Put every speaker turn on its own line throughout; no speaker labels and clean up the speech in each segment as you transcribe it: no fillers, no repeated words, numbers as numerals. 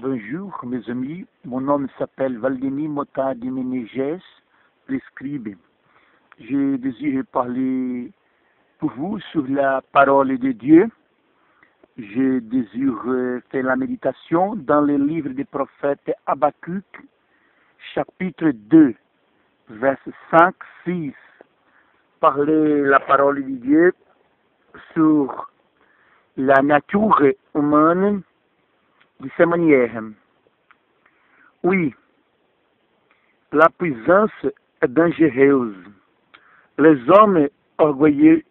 Bonjour mes amis, mon nom s'appelle Valdemir Mota de Menezes, prescribe. Je désire parler pour vous sur la parole de Dieu. Je désire faire la méditation dans le livre du prophète Habakkuk, chapitre 2, versets 5-6. Parler la parole de Dieu sur la nature humaine de cette manière. Oui, la puissance est dangereuse. Les hommes orgueilleux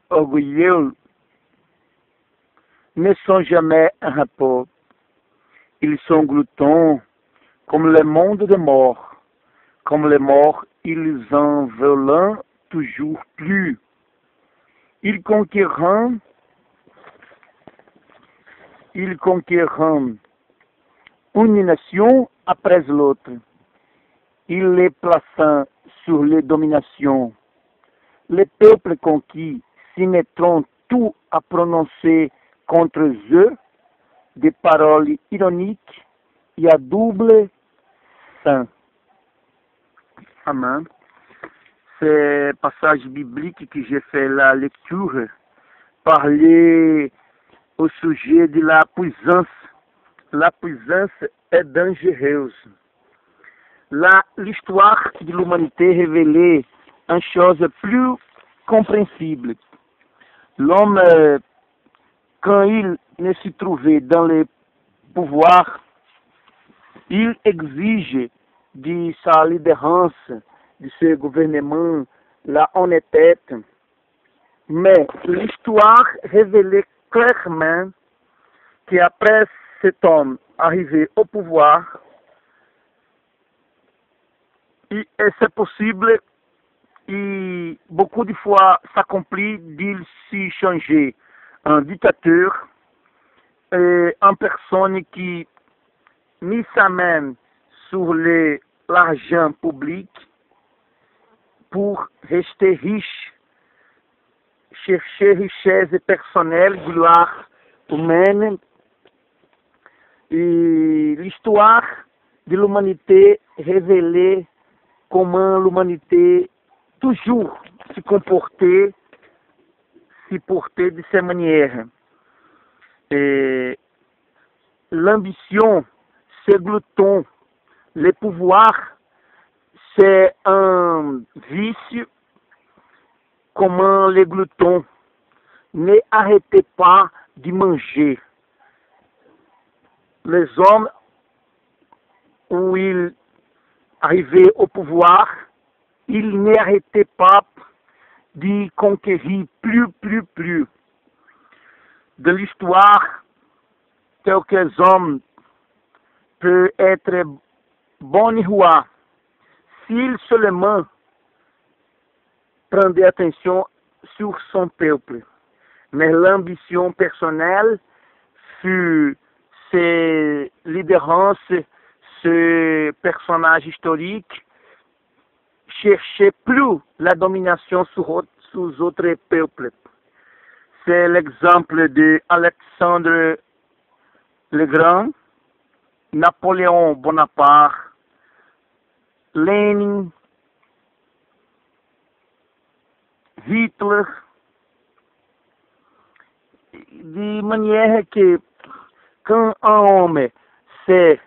ne sont jamais un rapport. Ils sont gloutons comme le monde des morts. Comme les morts, ils en veulent toujours plus. Ils conquérant une nation après l'autre. Ils les plaçant sur les dominations. Les peuples conquis s'y mettront tout à prononcer contre eux des paroles ironiques et à double sens. Amen. Ce passage biblique que j'ai fait la lecture parlait au sujet de la puissance. La puissance est dangereuse. L'histoire de l'humanité révélait une chose plus compréhensible. L'homme, quand il ne se trouvait dans le pouvoir, il exige de sa leaderance, de ce gouvernement, la honnêteté. Mais l'histoire révélait clairement qu'après cet homme arrivé au pouvoir, et c'est possible, et beaucoup de fois s'accomplit d'il s'y changer en dictateur, et en personne qui mit sa main sur l'argent public pour rester riche, chercher richesse personnelle, gloire humaine. Et l'histoire de l'humanité révélait comment l'humanité toujours se portait de cette manière. Et l'ambition, c'est glouton. Le pouvoir, c'est un vice. Comment les gloutons ne arrêtaient pas de manger. Les hommes, où ils arrivaient au pouvoir, ils n'arrêtaient pas de conquérir plus. De l'histoire, quelques hommes peuvent être bons rois s'ils seulement prenaient attention sur son peuple. Mais l'ambition personnelle fut ses leaderances, ce personnage historique, cherchait plus la domination sur autres peuples. C'est l'exemple de Alexandre le Grand, Napoléon Bonaparte, Lénine, Hitler, de manière que quand un homme s'est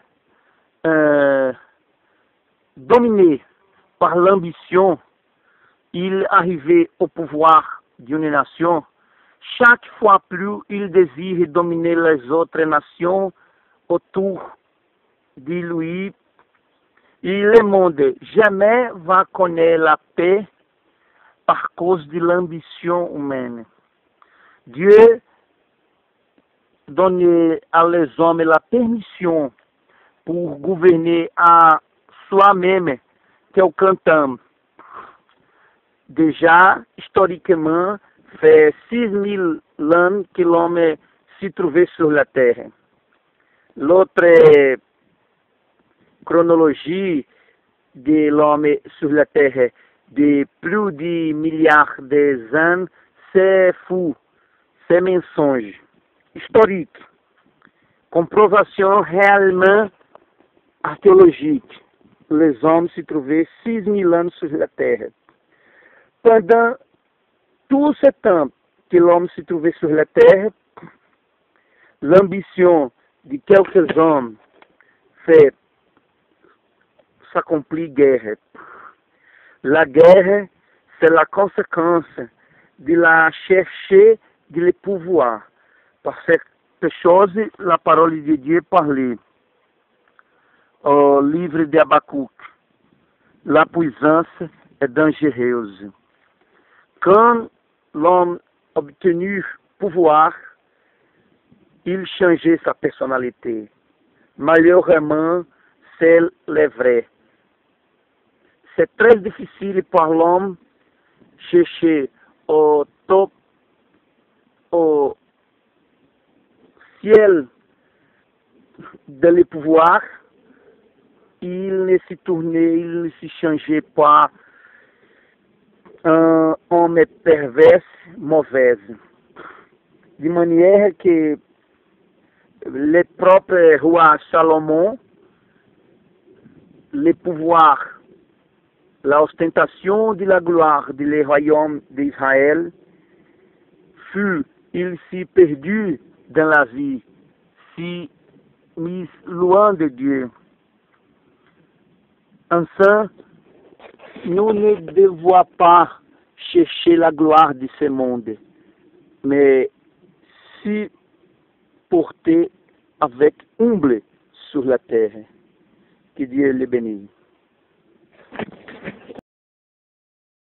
dominé par l'ambition, il arrivait au pouvoir d'une nation. Chaque fois plus, il désire dominer les autres nations autour de lui. Et le monde jamais va connaître la paix par cause de l'ambition humaine. Dieu donne à les hommes la permission pour gouverner à soi-même, quelqu'un temps. Déjà, historiquement, fait 6000 ans que l'homme se trouvait sur la terre. L'autre chronologie de l'homme sur la terre de plus de milliards d'années, c'est fou, c'est mensonge. Historique. Comprovação realmente archéologique, les hommes se trouvaient 6000 ans sur la terre. Pendant tout ce temps que l'homme se trouvait sur la terre, l'ambition de quelques hommes fait s'accomplir guerre. La guerre, c'est la conséquence de la chercher de le pouvoir. Par cette chose, la parole de Dieu parlait au livre de Habacuc. La puissance est dangereuse. Quand l'homme obtenu pouvoir, il changeait sa personnalité. Malheureusement, c'est le vrai. C'est très difficile pour l'homme chercher au top, au ciel de le pouvoir. Il ne se tournait, il ne se changeait pas un homme perverse, mauvais. De manière que le propre roi Salomon, le pouvoir, la ostentation de la gloire du royaume d'Israël fut, il s'y perdu dans la vie, si mis loin de Dieu. Enfin, nous ne devons pas chercher la gloire de ce monde, mais s'y porter avec humble sur la terre. Que Dieu les bénisse.